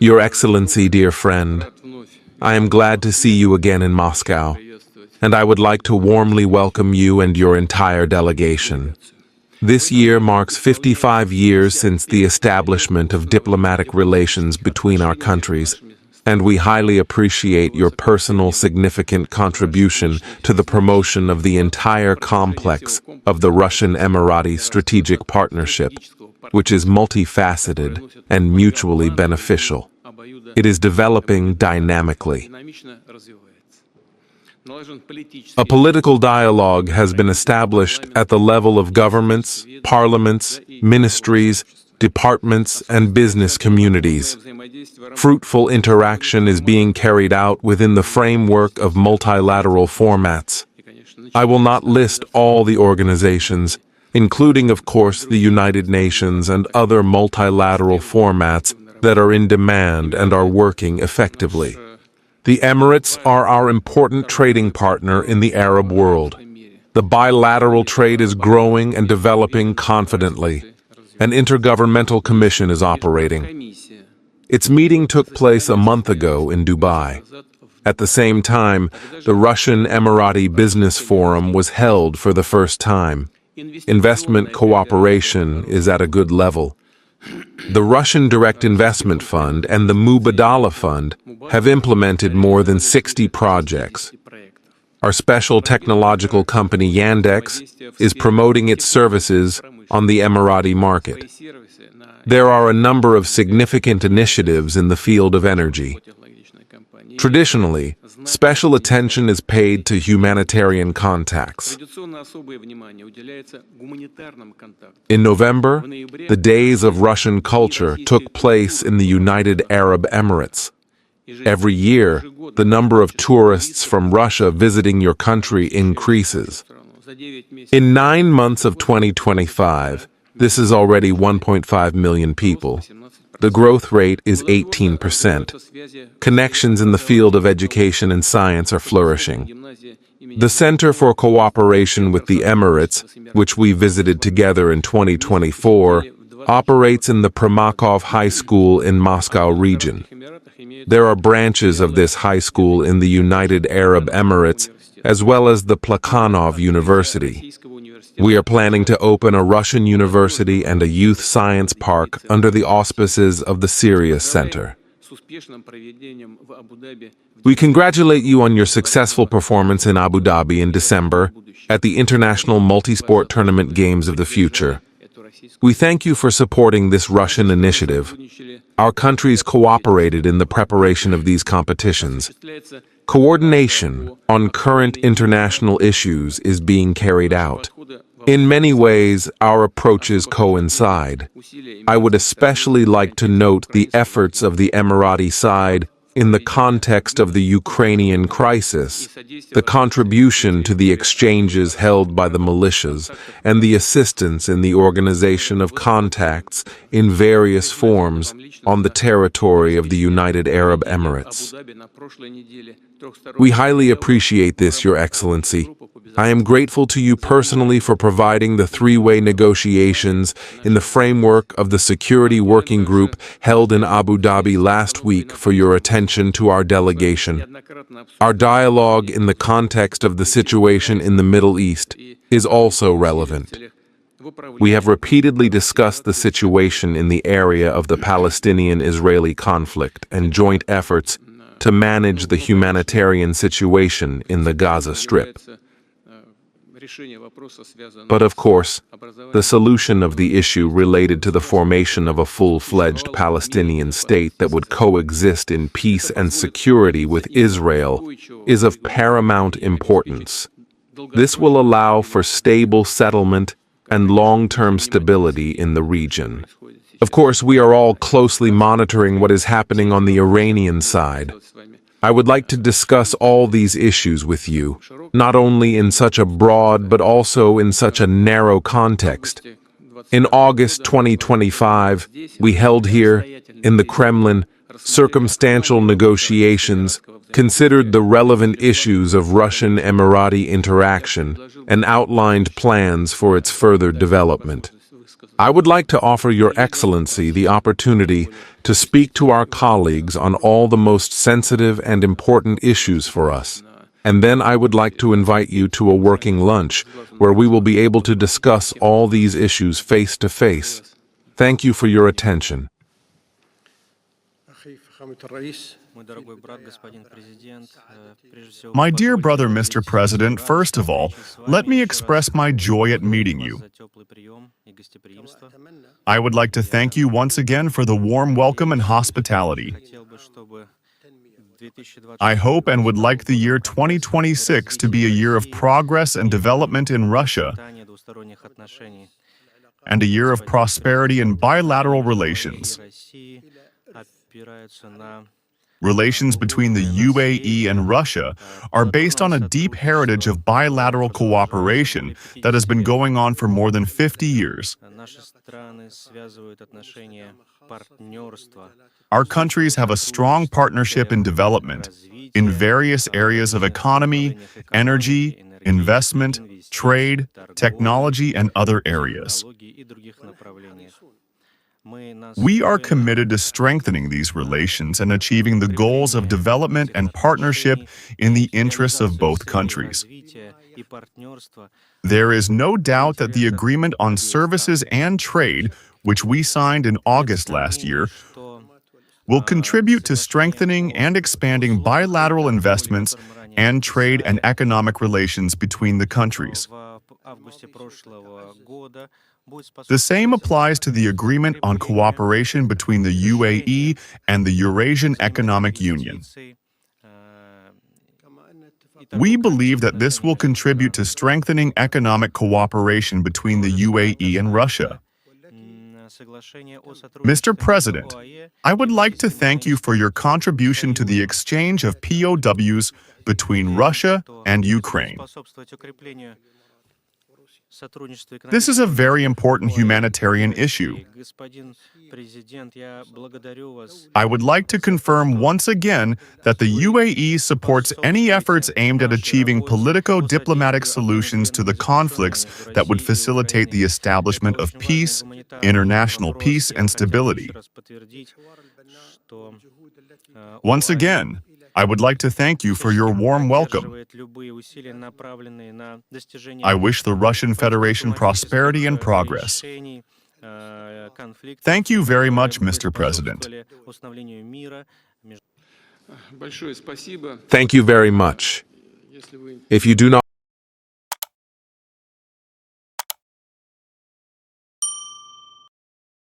Your Excellency, dear friend, I am glad to see you again in Moscow, and I would like to warmly welcome you and your entire delegation. This year marks 55 years since the establishment of diplomatic relations between our countries, and we highly appreciate your personal significant contribution to the promotion of the entire complex of the Russian-Emirati strategic partnership, which is multifaceted and mutually beneficial. It is developing dynamically. A political dialogue has been established at the level of governments, parliaments, ministries, departments, and business communities. Fruitful interaction is being carried out within the framework of multilateral formats. I will not list all the organizations, including, of course, the United Nations and other multilateral formats that are in demand and are working effectively. The Emirates are our important trading partner in the Arab world. The bilateral trade is growing and developing confidently. An intergovernmental commission is operating. Its meeting took place a month ago in Dubai. At the same time, the Russian-Emirati Business Forum was held for the first time. Investment cooperation is at a good level. The Russian Direct Investment Fund and the Mubadala Fund have implemented more than 60 projects. Our special technological company Yandex is promoting its services on the Emirati market. There are a number of significant initiatives in the field of energy. Traditionally, special attention is paid to humanitarian contacts. In November, the Days of Russian Culture took place in the United Arab Emirates. Every year, the number of tourists from Russia visiting your country increases. In 9 months of 2025, this is already 1.5 million people. The growth rate is 18%. Connections in the field of education and science are flourishing. The Center for Cooperation with the Emirates, which we visited together in 2024, operates in the Primakov High School in Moscow region. There are branches of this high school in the United Arab Emirates, as well as the Plekhanov University. We are planning to open a Russian university and a youth science park under the auspices of the Sirius Center. We congratulate you on your successful performance in Abu Dhabi in December at the International Multisport Tournament Games of the Future. We thank you for supporting this Russian initiative. Our countries cooperated in the preparation of these competitions. Coordination on current international issues is being carried out. In many ways, our approaches coincide. I would especially like to note the efforts of the Emirati side in the context of the Ukrainian crisis, the contribution to the exchanges held by the militias, and the assistance in the organization of contacts in various forms on the territory of the United Arab Emirates. We highly appreciate this, Your Excellency. I am grateful to you personally for providing the three-way negotiations in the framework of the Security Working Group held in Abu Dhabi last week for your attention to our delegation. Our dialogue in the context of the situation in the Middle East is also relevant. We have repeatedly discussed the situation in the area of the Palestinian-Israeli conflict and joint efforts to manage the humanitarian situation in the Gaza Strip. But of course, the solution of the issue related to the formation of a full-fledged Palestinian state that would coexist in peace and security with Israel is of paramount importance. This will allow for stable settlement and long-term stability in the region. Of course, we are all closely monitoring what is happening on the Iranian side. I would like to discuss all these issues with you, not only in such a broad but also in such a narrow context. In August 2025, we held here, in the Kremlin, circumstantial negotiations, considered the relevant issues of Russian-Emirati interaction, and outlined plans for its further development. I would like to offer Your Excellency the opportunity to speak to our colleagues on all the most sensitive and important issues for us. And then I would like to invite you to a working lunch where we will be able to discuss all these issues face to face. Thank you for your attention. My dear brother, Mr. President, first of all, let me express my joy at meeting you. I would like to thank you once again for the warm welcome and hospitality. I hope and would like the year 2026 to be a year of progress and development in Russia, and a year of prosperity in bilateral relations. Relations between the UAE and Russia are based on a deep heritage of bilateral cooperation that has been going on for more than 50 years. Our countries have a strong partnership in development, in various areas of economy, energy, investment, trade, technology, and other areas. We are committed to strengthening these relations and achieving the goals of development and partnership in the interests of both countries. There is no doubt that the agreement on services and trade, which we signed in August last year, will contribute to strengthening and expanding bilateral investments and trade and economic relations between the countries. The same applies to the agreement on cooperation between the UAE and the Eurasian Economic Union. We believe that this will contribute to strengthening economic cooperation between the UAE and Russia. Mr. President, I would like to thank you for your contribution to the exchange of POWs between Russia and Ukraine. This is a very important humanitarian issue. I would like to confirm once again that the UAE supports any efforts aimed at achieving politico-diplomatic solutions to the conflicts that would facilitate the establishment of peace, international peace, and stability. Once again, I would like to thank you for your warm welcome. I wish the Russian Federation prosperity and progress. Thank you very much, Mr. President. Thank you very much. If you do not